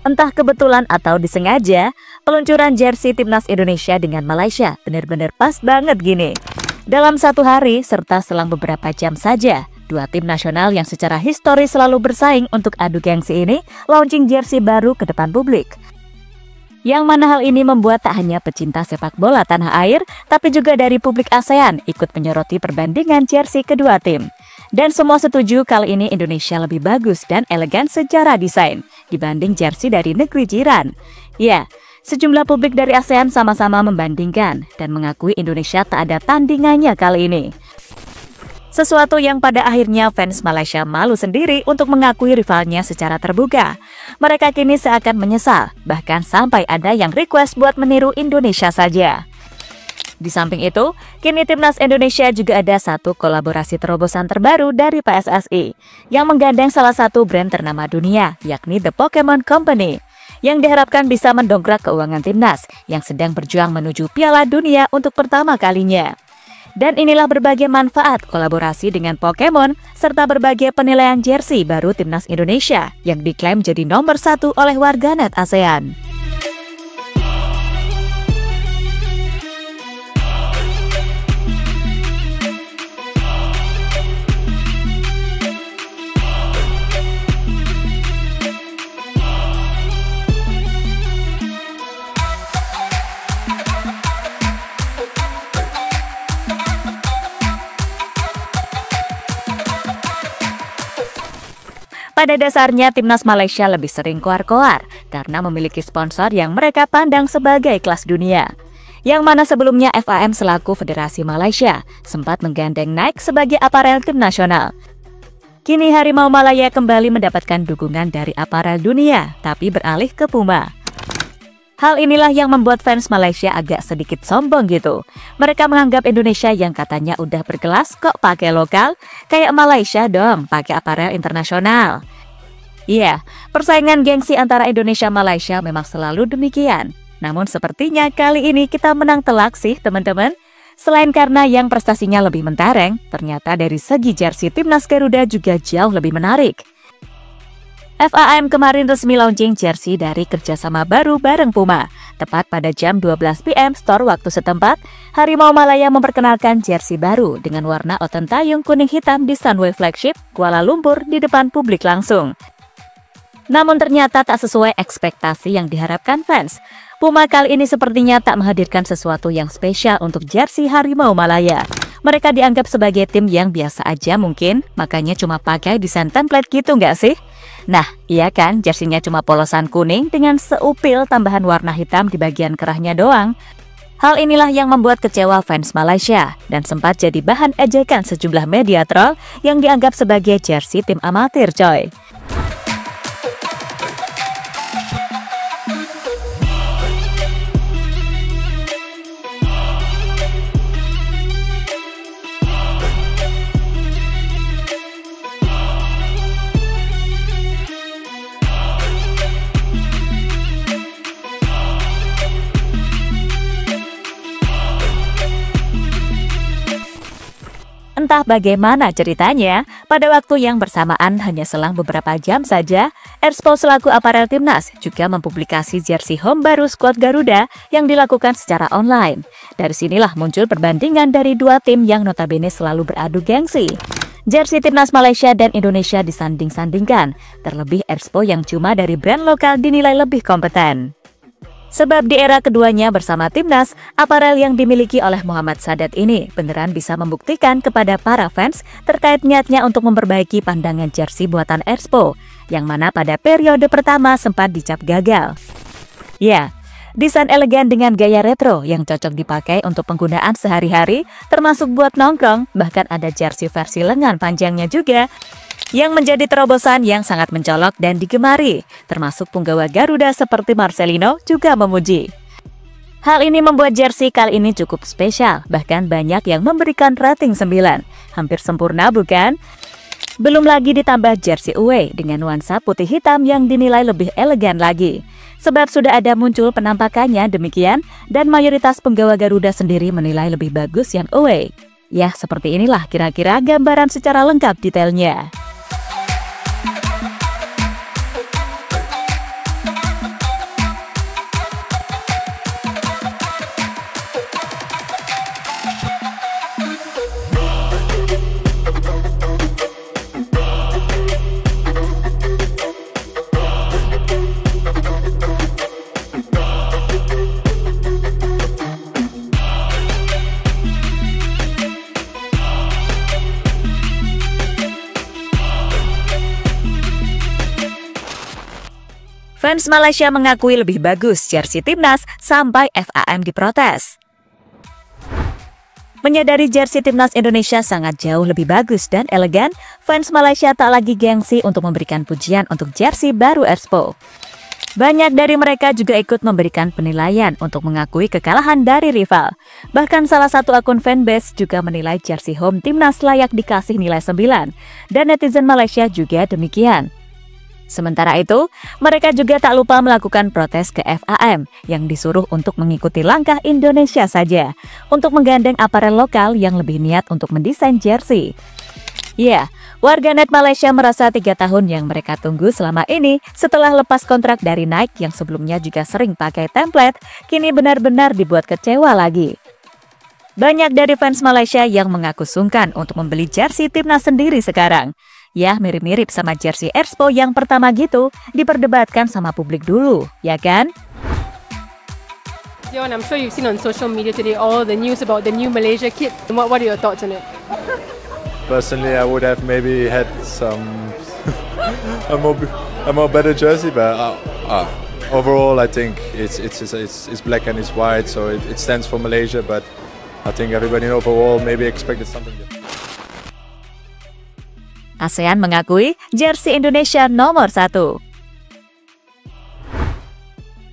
Entah kebetulan atau disengaja, peluncuran jersey timnas Indonesia dengan Malaysia benar-benar pas banget gini. Dalam satu hari serta selang beberapa jam saja, dua tim nasional yang secara historis selalu bersaing untuk adu gengsi ini launching jersey baru ke depan publik. Yang mana hal ini membuat tak hanya pecinta sepak bola tanah air, tapi juga dari publik ASEAN ikut menyoroti perbandingan jersey kedua tim. Dan semua setuju kali ini Indonesia lebih bagus dan elegan secara desain dibanding jersey dari negeri jiran. Ya, sejumlah publik dari ASEAN sama-sama membandingkan dan mengakui Indonesia tak ada tandingannya kali ini. Sesuatu yang pada akhirnya fans Malaysia malu sendiri untuk mengakui rivalnya secara terbuka. Mereka kini seakan menyesal, bahkan sampai ada yang request buat meniru Indonesia saja. Di samping itu, kini timnas Indonesia juga ada satu kolaborasi terobosan terbaru dari PSSI yang menggandeng salah satu brand ternama dunia, yakni The Pokémon Company, yang diharapkan bisa mendongkrak keuangan timnas yang sedang berjuang menuju Piala Dunia untuk pertama kalinya. Dan inilah berbagai manfaat kolaborasi dengan Pokémon serta berbagai penilaian jersey baru timnas Indonesia yang diklaim jadi nomor 1 oleh warganet ASEAN. Pada dasarnya, timnas Malaysia lebih sering koar-koar karena memiliki sponsor yang mereka pandang sebagai kelas dunia. Yang mana sebelumnya FAM selaku Federasi Malaysia sempat menggandeng Nike sebagai aparel tim nasional. Kini Harimau Malaya kembali mendapatkan dukungan dari aparel dunia, tapi beralih ke Puma. Hal inilah yang membuat fans Malaysia agak sedikit sombong gitu. Mereka menganggap Indonesia yang katanya udah berkelas kok pakai lokal, kayak Malaysia dong pakai aparel internasional. Iya, persaingan gengsi antara Indonesia-Malaysia memang selalu demikian. Namun sepertinya kali ini kita menang telak sih teman-teman. Selain karena yang prestasinya lebih mentereng, ternyata dari segi jersey timnas Garuda juga jauh lebih menarik. FAM kemarin resmi launching jersey dari kerjasama baru bareng Puma. Tepat pada jam 12 PM store waktu setempat, Harimau Malaya memperkenalkan jersey baru dengan warna otentayung kuning hitam di Sunway Flagship, Kuala Lumpur di depan publik langsung. Namun ternyata tak sesuai ekspektasi yang diharapkan fans. Puma kali ini sepertinya tak menghadirkan sesuatu yang spesial untuk jersey Harimau Malaya. Mereka dianggap sebagai tim yang biasa aja mungkin, makanya cuma pakai desain template gitu nggak sih? Nah, iya kan, jersinya cuma polosan kuning dengan seupil tambahan warna hitam di bagian kerahnya doang. Hal inilah yang membuat kecewa fans Malaysia dan sempat jadi bahan ejekan sejumlah media troll yang dianggap sebagai jersey tim amatir coy. Entah bagaimana ceritanya, pada waktu yang bersamaan hanya selang beberapa jam saja, Erspo selaku aparel timnas juga mempublikasi jersey home baru skuad Garuda yang dilakukan secara online. Dari sinilah muncul perbandingan dari dua tim yang notabene selalu beradu gengsi. Jersey timnas Malaysia dan Indonesia disanding-sandingkan, terlebih Erspo yang cuma dari brand lokal dinilai lebih kompeten. Sebab di era keduanya bersama timnas, aparel yang dimiliki oleh Muhammad Sadat ini beneran bisa membuktikan kepada para fans terkait niatnya untuk memperbaiki pandangan jersey buatan Erspo, yang mana pada periode pertama sempat dicap gagal. Ya, desain elegan dengan gaya retro yang cocok dipakai untuk penggunaan sehari-hari, termasuk buat nongkrong, bahkan ada jersey versi lengan panjangnya juga, yang menjadi terobosan yang sangat mencolok dan digemari, termasuk punggawa Garuda seperti Marcelino juga memuji. Hal ini membuat jersey kali ini cukup spesial, bahkan banyak yang memberikan rating 9. Hampir sempurna bukan? Belum lagi ditambah jersey away dengan nuansa putih hitam yang dinilai lebih elegan lagi. Sebab sudah ada muncul penampakannya demikian, dan mayoritas penggawa Garuda sendiri menilai lebih bagus yang away. Ya, seperti inilah kira-kira gambaran secara lengkap detailnya. Fans Malaysia mengakui lebih bagus jersey timnas sampai FAM diprotes. Menyadari jersey timnas Indonesia sangat jauh lebih bagus dan elegan, fans Malaysia tak lagi gengsi untuk memberikan pujian untuk jersey baru Expo. Banyak dari mereka juga ikut memberikan penilaian untuk mengakui kekalahan dari rival. Bahkan salah satu akun fanbase juga menilai jersey home timnas layak dikasih nilai 9, dan netizen Malaysia juga demikian. Sementara itu, mereka juga tak lupa melakukan protes ke FAM yang disuruh untuk mengikuti langkah Indonesia saja untuk menggandeng aparel lokal yang lebih niat untuk mendesain jersey. Ya, warganet Malaysia merasa 3 tahun yang mereka tunggu selama ini setelah lepas kontrak dari Nike yang sebelumnya juga sering pakai template, kini benar-benar dibuat kecewa lagi. Banyak dari fans Malaysia yang mengaku sungkan untuk membeli jersey timnas sendiri sekarang. Ya, mirip-mirip sama jersey Expo yang pertama gitu, diperdebatkan sama publik dulu, ya kan? John, I'm sure you've seen on social media today all the news about the new Malaysia kit. What are your thoughts on it? Personally, I would have maybe had some a more better jersey, but overall, I think it's black and it's white, so it stands for Malaysia. But I think everybody overall maybe expected something different. ASEAN mengakui jersey Indonesia nomor 1.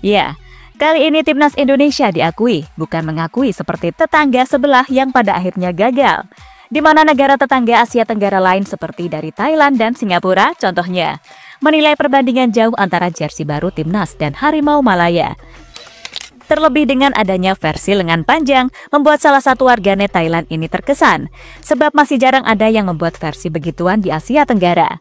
Ya, kali ini timnas Indonesia diakui, bukan mengakui seperti tetangga sebelah yang pada akhirnya gagal. Di mana negara tetangga Asia Tenggara lain seperti dari Thailand dan Singapura, contohnya, menilai perbandingan jauh antara jersey baru timnas dan Harimau Malaya. Terlebih dengan adanya versi lengan panjang, membuat salah satu warganet Thailand ini terkesan, sebab masih jarang ada yang membuat versi begituan di Asia Tenggara.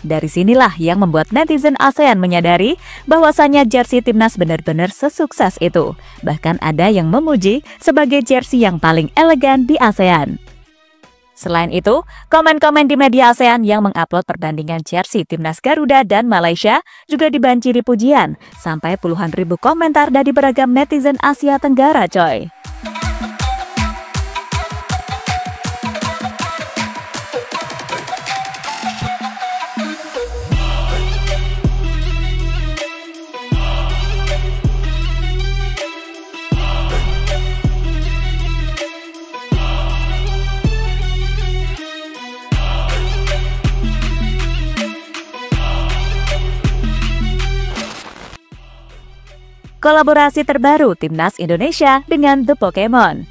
Dari sinilah yang membuat netizen ASEAN menyadari bahwasannya jersey timnas benar-benar sesukses itu. Bahkan ada yang memuji sebagai jersey yang paling elegan di ASEAN. Selain itu, komen-komen di media ASEAN yang mengupload perbandingan jersey timnas Garuda dan Malaysia juga dibanjiri pujian, sampai puluhan ribu komentar dari beragam netizen Asia Tenggara, coy. Kolaborasi terbaru timnas Indonesia dengan The Pokemon.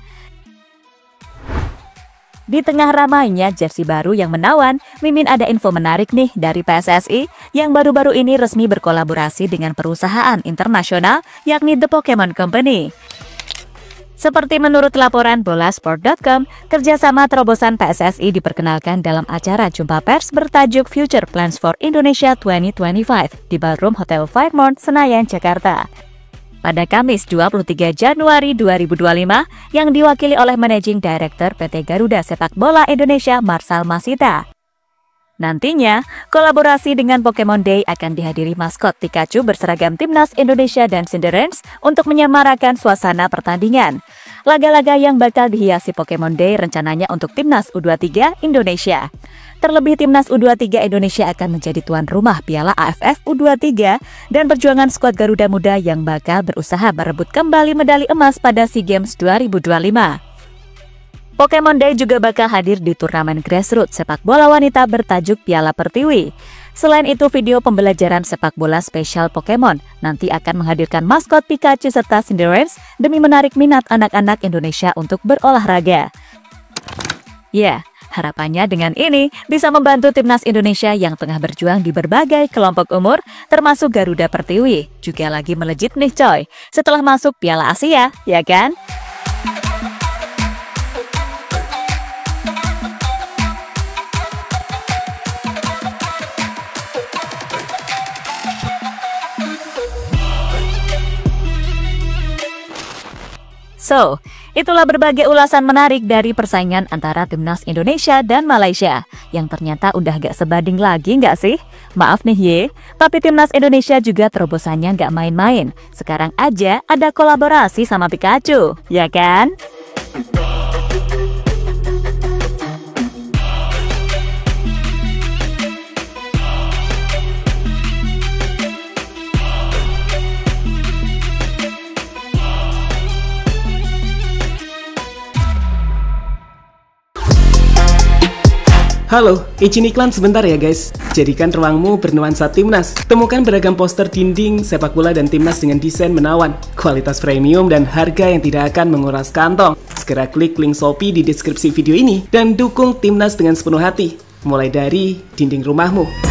Di tengah ramainya jersey baru yang menawan, Mimin ada info menarik nih dari PSSI yang baru-baru ini resmi berkolaborasi dengan perusahaan internasional yakni The Pokemon Company. Seperti menurut laporan bolasport.com, kerjasama terobosan PSSI diperkenalkan dalam acara jumpa pers bertajuk Future Plans for Indonesia 2025 di Ballroom Hotel Fairmont, Senayan, Jakarta. Pada Kamis 23 Januari 2025 yang diwakili oleh Managing Director PT Garuda Sepak Bola Indonesia Marsal Masita. Nantinya, kolaborasi dengan Pokemon Day akan dihadiri maskot Pikachu berseragam timnas Indonesia dan Cinderens untuk menyemarakan suasana pertandingan. Laga-laga yang bakal dihiasi Pokemon Day rencananya untuk timnas U23 Indonesia. Terlebih timnas U23 Indonesia akan menjadi tuan rumah Piala AFF U23 dan perjuangan skuad Garuda Muda yang bakal berusaha merebut kembali medali emas pada SEA Games 2025. Pokemon Day juga bakal hadir di turnamen grassroots sepak bola wanita bertajuk Piala Pertiwi. Selain itu, video pembelajaran sepak bola spesial Pokemon nanti akan menghadirkan maskot Pikachu serta Cinderens demi menarik minat anak-anak Indonesia untuk berolahraga. Ya, harapannya dengan ini bisa membantu timnas Indonesia yang tengah berjuang di berbagai kelompok umur, termasuk Garuda Pertiwi. Juga lagi melejit nih coy, setelah masuk Piala Asia, ya kan? So, itulah berbagai ulasan menarik dari persaingan antara timnas Indonesia dan Malaysia yang ternyata udah gak sebanding lagi gak sih? Maaf nih ye, tapi timnas Indonesia juga terobosannya gak main-main. Sekarang aja ada kolaborasi sama Pikachu, ya kan? Halo, izin iklan sebentar ya guys. Jadikan ruangmu bernuansa Timnas. Temukan beragam poster dinding, sepak bola dan Timnas dengan desain menawan, kualitas premium dan harga yang tidak akan menguras kantong. Segera klik link Shopee di deskripsi video ini dan dukung Timnas dengan sepenuh hati. Mulai dari dinding rumahmu.